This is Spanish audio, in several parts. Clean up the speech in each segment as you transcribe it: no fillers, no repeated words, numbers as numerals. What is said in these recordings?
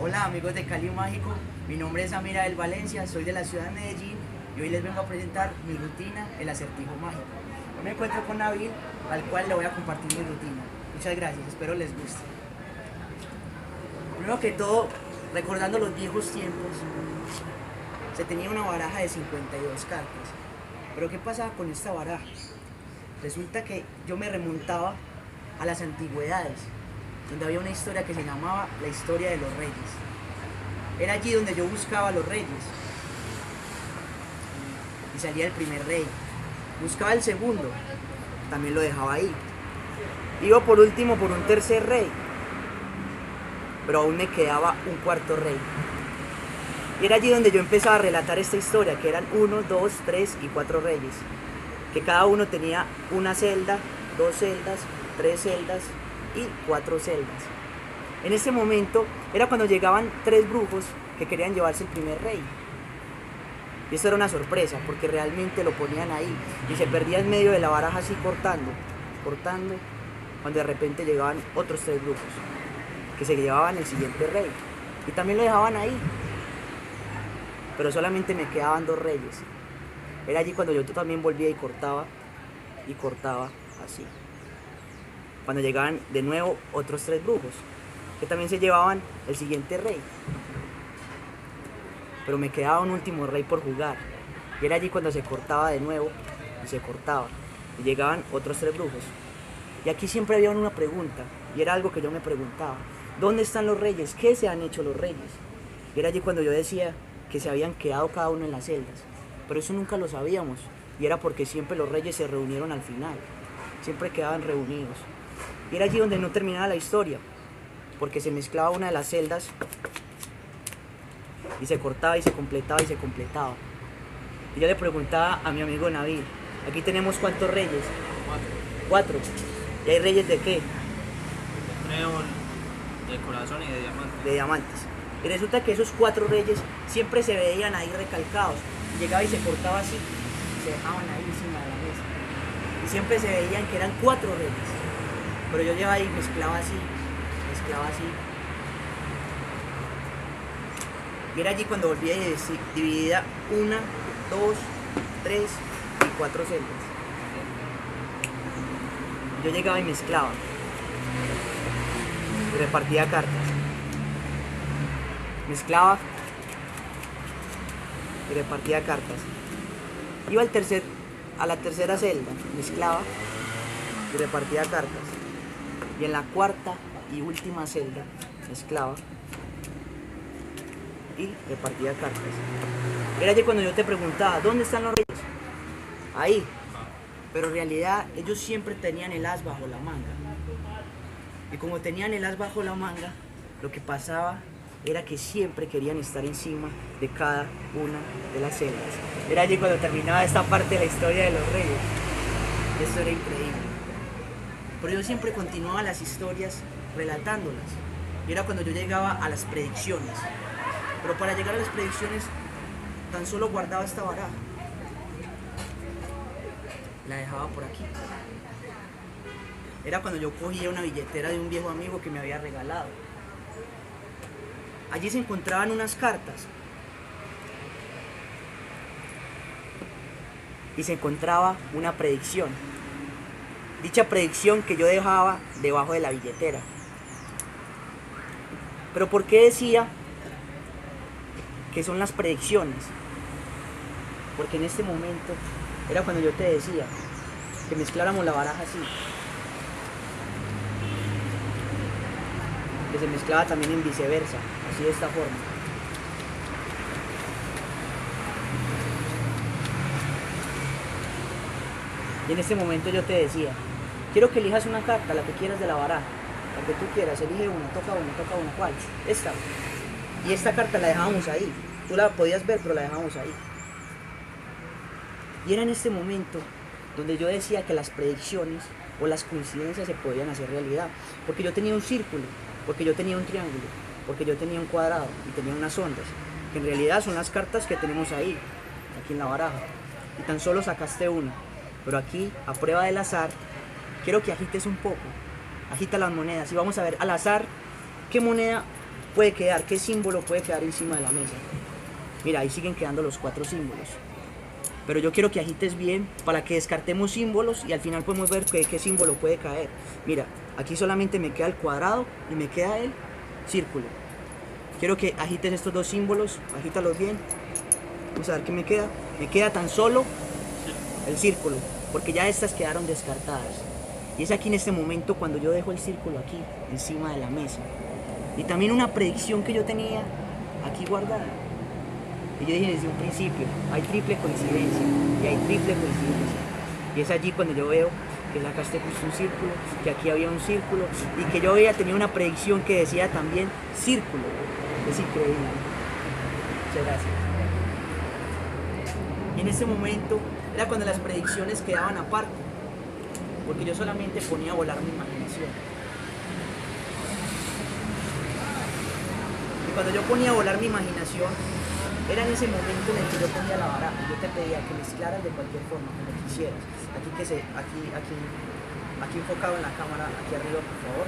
Hola amigos de Cali Mágico, mi nombre es Amira Valencia, soy de la ciudad de Medellín y hoy les vengo a presentar mi rutina, el acertijo mágico. Hoy me encuentro con Nabil, al cual le voy a compartir mi rutina. Muchas gracias, espero les guste. Primero que todo, recordando los viejos tiempos, se tenía una baraja de 52 cartas. Pero ¿qué pasaba con esta baraja? Resulta que yo me remontaba a las antigüedades, donde había una historia que se llamaba la historia de los reyes. Era allí donde yo buscaba a los reyes y salía el primer rey. Buscaba el segundo, también lo dejaba ahí. Iba por último por un tercer rey, pero aún me quedaba un cuarto rey. Y era allí donde yo empezaba a relatar esta historia, que eran 1, 2, 3 y 4 reyes, que cada uno tenía una celda, 2 celdas, 3 celdas y 4 celdas. En ese momento era cuando llegaban 3 brujos que querían llevarse el primer rey. Y esto era una sorpresa, porque realmente lo ponían ahí y se perdía en medio de la baraja así cortando, cuando de repente llegaban otros 3 brujos que se llevaban el siguiente rey. Y también lo dejaban ahí, pero solamente me quedaban 2 reyes. Era allí cuando yo también volvía y cortaba así. Cuando llegaban de nuevo otros 3 brujos, que también se llevaban el siguiente rey. Pero me quedaba un último rey por jugar. Y era allí cuando se cortaba de nuevo, y se cortaba. Y llegaban otros 3 brujos. Y aquí siempre había una pregunta, y era algo que yo me preguntaba. ¿Dónde están los reyes? ¿Qué se han hecho los reyes? Y era allí cuando yo decía que se habían quedado cada uno en las celdas. Pero eso nunca lo sabíamos. Y era porque siempre los reyes se reunieron al final. Siempre quedaban reunidos. Y era allí donde no terminaba la historia, porque se mezclaba una de las celdas y se cortaba y se completaba y se completaba. Y yo le preguntaba a mi amigo Nabil, aquí tenemos ¿cuántos reyes? 4. ¿Y hay reyes de qué? De trébol, de corazón y de diamante. De diamantes. Y resulta que esos 4 reyes siempre se veían ahí recalcados. Y llegaba y se cortaba así, se dejaban ahí encima de la mesa. Y siempre se veían que eran 4 reyes. Pero yo llevaba y mezclaba así. Y era allí cuando volvía y dividía 1, 2, 3 y 4 celdas. Yo llegaba y mezclaba. Y repartía cartas. Mezclaba y repartía cartas. Iba a la tercera celda, mezclaba y repartía cartas. Y en la cuarta y última celda mezclaba y repartía cartas. Era allí cuando yo te preguntaba, ¿dónde están los reyes? Ahí. Pero en realidad ellos siempre tenían el as bajo la manga. Y como tenían el as bajo la manga, lo que pasaba era que siempre querían estar encima de cada una de las celdas. Era allí cuando terminaba esta parte de la historia de los reyes. Esto era increíble. Pero yo siempre continuaba las historias relatándolas. Y era cuando yo llegaba a las predicciones. Pero para llegar a las predicciones, tan solo guardaba esta baraja. La dejaba por aquí. Era cuando yo cogía una billetera de un viejo amigo que me había regalado. Allí se encontraban unas cartas. Y se encontraba una predicción. Dicha predicción que yo dejaba debajo de la billetera. Pero ¿por qué decía que son las predicciones? Porque en este momento era cuando yo te decía que mezcláramos la baraja así. Que se mezclaba también en viceversa, así de esta forma. Y en este momento yo te decía, quiero que elijas una carta, la que quieras de la baraja, la que tú quieras, elige una, toca una, ¿cuál? Esta. Y esta carta la dejábamos ahí, tú la podías ver, pero la dejábamos ahí. Y era en este momento donde yo decía que las predicciones o las coincidencias se podían hacer realidad, porque yo tenía un círculo, porque yo tenía un triángulo, porque yo tenía un cuadrado y tenía unas ondas, que en realidad son las cartas que tenemos ahí, aquí en la baraja, y tan solo sacaste una. Pero aquí, a prueba del azar, quiero que agites un poco, agita las monedas y vamos a ver al azar qué moneda puede quedar, qué símbolo puede quedar encima de la mesa. Mira, ahí siguen quedando los 4 símbolos. Pero yo quiero que agites bien para que descartemos símbolos y al final podemos ver qué símbolo puede caer. Mira, aquí solamente me queda el cuadrado y me queda el círculo. Quiero que agites estos 2 símbolos, agítalos bien. Vamos a ver qué me queda. Me queda tan solo el círculo, porque ya estas quedaron descartadas. Y es aquí en este momento cuando yo dejo el círculo aquí, encima de la mesa. Y también una predicción que yo tenía aquí guardada. Y yo dije desde un principio, hay triple coincidencia, y hay triple coincidencia. Y es allí cuando yo veo que sacaste justo un círculo, que aquí había un círculo, y que yo había tenido una predicción que decía también círculo. Es increíble. Muchas gracias. Y en ese momento era cuando las predicciones quedaban aparte, porque yo solamente ponía a volar mi imaginación. Y cuando yo ponía a volar mi imaginación, era en ese momento en el que yo ponía la baraja. Yo te pedía que mezclaras de cualquier forma, como quisieras. Aquí enfocado en la cámara, aquí arriba, por favor.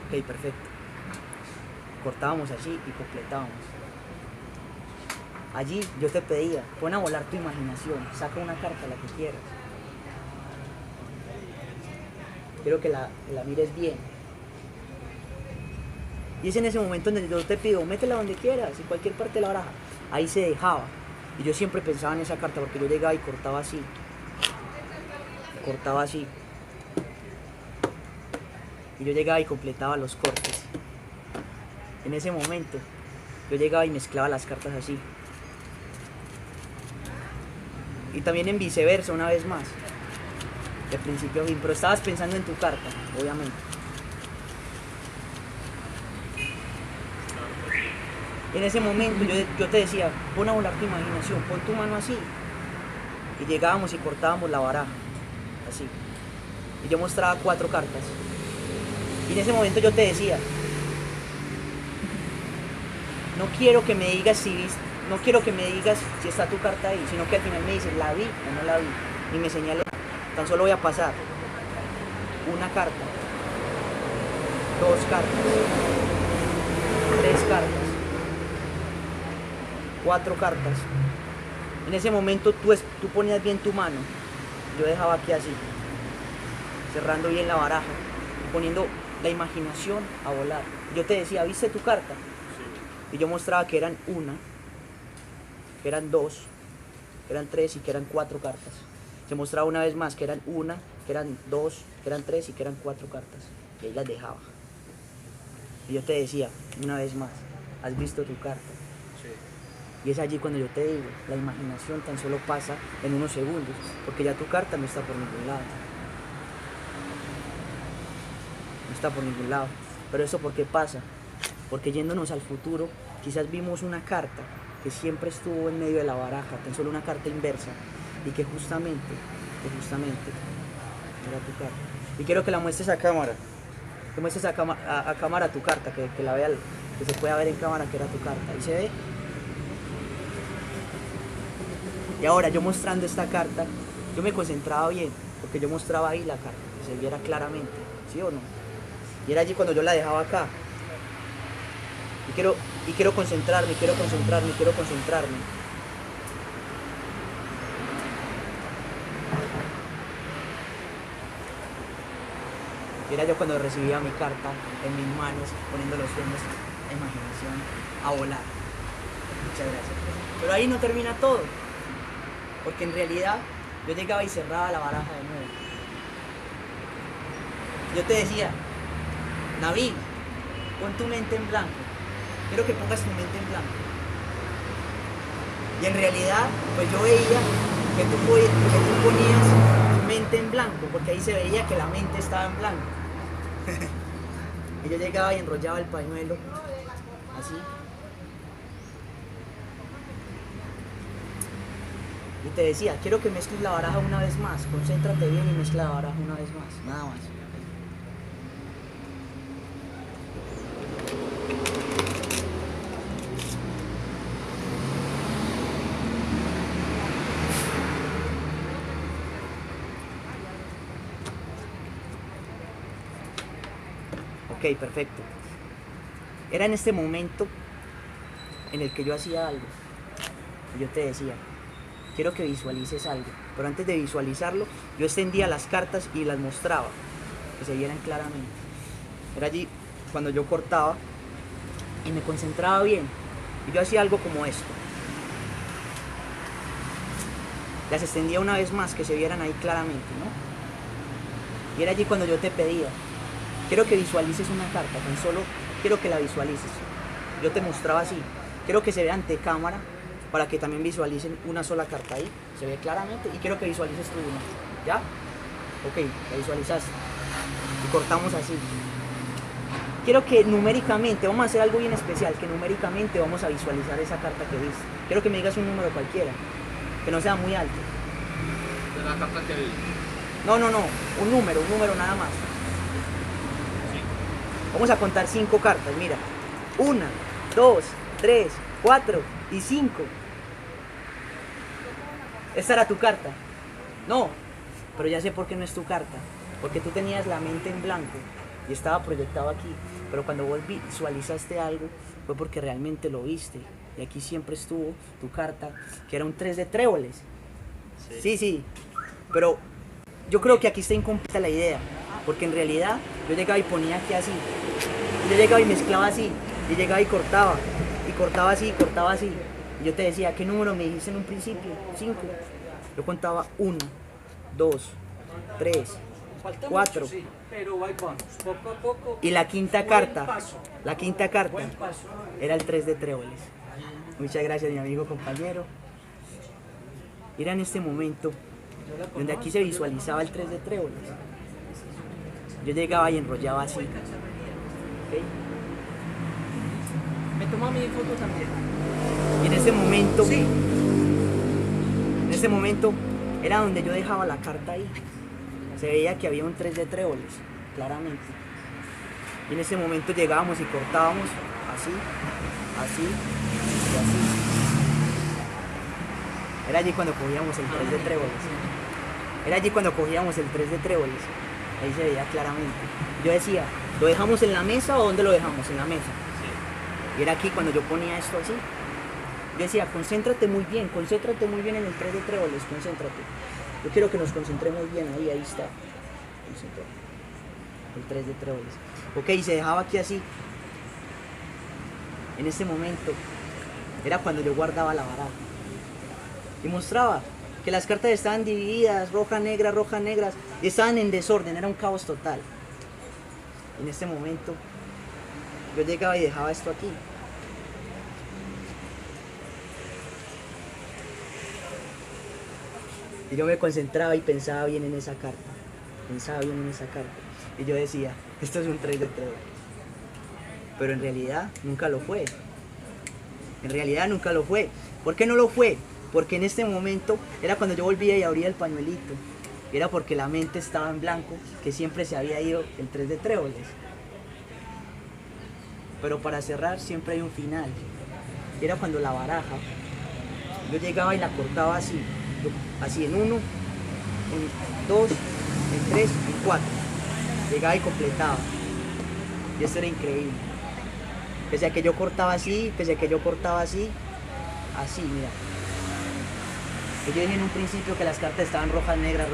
Ok, perfecto. Cortábamos así y completábamos. Allí yo te pedía, pon a volar tu imaginación, saca una carta, la que quieras. Quiero que la mires bien. Y es en ese momento donde yo te pido, métela donde quieras, en cualquier parte de la baraja. Ahí se dejaba. Y yo siempre pensaba en esa carta porque yo llegaba y cortaba así. Cortaba así. Y yo llegaba y completaba los cortes. En ese momento, yo llegaba y mezclaba las cartas así. Y también en viceversa, una vez más. De principio a fin. Pero estabas pensando en tu carta, obviamente. Y en ese momento yo te decía, pon a volar tu imaginación, pon tu mano así. Y llegábamos y cortábamos la baraja. Así. Y yo mostraba 4 cartas. Y en ese momento yo te decía, no quiero que me digas no quiero que me digas si está tu carta ahí, sino que al final me dices, ¿la vi o no la vi? Y me señales, tan solo voy a pasar una carta, 2 cartas, 3 cartas, 4 cartas. En ese momento tú ponías bien tu mano, yo dejaba aquí así, cerrando bien la baraja, poniendo la imaginación a volar. Yo te decía, ¿viste tu carta? Sí. Y yo mostraba que eran 1, que eran 2, que eran 3 y que eran 4 cartas. Se mostraba una vez más que eran 1, que eran 2, que eran 3 y que eran 4 cartas. Y ahí las dejaba. Y yo te decía, una vez más, ¿has visto tu carta? Sí. Y es allí cuando yo te digo, la imaginación tan solo pasa en unos segundos, porque ya tu carta no está por ningún lado. No está por ningún lado. Pero eso ¿por qué pasa? Porque yéndonos al futuro, quizás vimos una carta que siempre estuvo en medio de la baraja, tan solo una carta inversa, y que justamente, era tu carta. Y quiero que la muestres a cámara, que muestres a cámara tu carta, que la vea, que se pueda ver en cámara que era tu carta. Ahí se ve. Y ahora yo mostrando esta carta, yo me concentraba bien, porque yo mostraba ahí la carta, que se viera claramente, ¿sí o no? Y era allí cuando yo la dejaba acá. Y quiero concentrarme. Y era yo cuando recibía mi carta en mis manos, poniendo los sueños, la imaginación a volar. Muchas gracias. Pero ahí no termina todo, porque en realidad yo llegaba y cerraba la baraja de nuevo. Yo te decía, Naví, pon tu mente en blanco. Quiero que pongas tu mente en blanco. Y en realidad, pues yo veía que tú ponías tu mente en blanco, porque ahí se veía que la mente estaba en blanco. Y yo llegaba y enrollaba el pañuelo, así. Y te decía, quiero que mezcles la baraja una vez más. Concéntrate bien y mezcla la baraja una vez más, nada más. Ok, perfecto. Era en este momento en el que yo hacía algo. Y yo te decía, quiero que visualices algo. Pero antes de visualizarlo, yo extendía las cartas y las mostraba, que se vieran claramente. Era allí cuando yo cortaba y me concentraba bien. Y yo hacía algo como esto. Las extendía una vez más, que se vieran ahí claramente, ¿no? Y era allí cuando yo te pedía, quiero que visualices una carta, tan solo quiero que la visualices. Yo te mostraba así, quiero que se vea ante cámara, para que también visualicen una sola carta ahí, se ve claramente, y quiero que visualices tú una, ¿ya? Ok, la visualizaste, y cortamos así. Quiero que numéricamente, vamos a hacer algo bien especial, que numéricamente vamos a visualizar esa carta que viste. Quiero que me digas un número cualquiera, que no sea muy alto. De la carta que vi. No, un número nada más. Sí. Vamos a contar 5 cartas, mira. 1, 2, 3, 4 y 5. Esta era tu carta. No, pero ya sé por qué no es tu carta. Porque tú tenías la mente en blanco y estaba proyectado aquí. Pero cuando vos visualizaste algo, fue porque realmente lo viste. Y aquí siempre estuvo tu carta, que era un 3 de tréboles. Sí. Pero yo creo que aquí está incompleta la idea. Porque en realidad yo llegaba y ponía aquí así. Yo llegaba y mezclaba así. Y llegaba y cortaba. Y cortaba así, y cortaba así. Y yo te decía, ¿qué número me dijiste en un principio? 5. Yo contaba 1, 2, 3, 4. Pero ahí vamos, poco a poco. Y la quinta carta, era el 3 de tréboles. Muchas gracias, mi amigo compañero. Era en este momento donde aquí se visualizaba el 3 de tréboles. Yo llegaba y enrollaba así. ¿Okay? Me toma mi foto también. Y en ese momento, Sí. en ese momento era donde yo dejaba la carta ahí. Se veía que había un 3 de tréboles, claramente. Y en ese momento llegábamos y cortábamos así, así y así. Era allí cuando cogíamos el 3 de tréboles. Era allí cuando cogíamos el 3 de tréboles. Ahí se veía claramente. Yo decía, ¿lo dejamos en la mesa o dónde lo dejamos? En la mesa. Sí. Y era aquí cuando yo ponía esto así. Yo decía, concéntrate muy bien en el 3 de tréboles, concéntrate. Yo quiero que nos concentremos bien ahí está. Concéntrate. El 3 de tréboles. Ok, y se dejaba aquí así. En ese momento era cuando yo guardaba la baraja. Y mostraba que las cartas estaban divididas, rojas, negras, y estaban en desorden, era un caos total. Y en este momento yo llegaba y dejaba esto aquí. Y yo me concentraba y pensaba bien en esa carta. Y yo decía, esto es un 3 de tréboles. Pero en realidad nunca lo fue. ¿Por qué no lo fue? Porque en este momento era cuando yo volvía y abría el pañuelito. Era porque la mente estaba en blanco, que siempre se había ido el 3 de tréboles. Pero para cerrar siempre hay un final. Era cuando la baraja, yo llegaba y la cortaba así. Así en 1, en 2, en 3, en 4. Llegaba y completaba. Y esto era increíble. Pese a que yo cortaba así, así, mira. Yo dije en un principio que las cartas estaban rojas, negras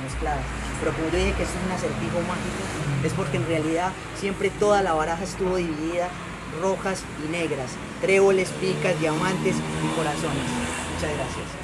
mezcladas. Pero como yo dije que esto es un acertijo mágico, es porque en realidad siempre toda la baraja estuvo dividida, rojas y negras. Tréboles, picas, diamantes y corazones. Muchas gracias.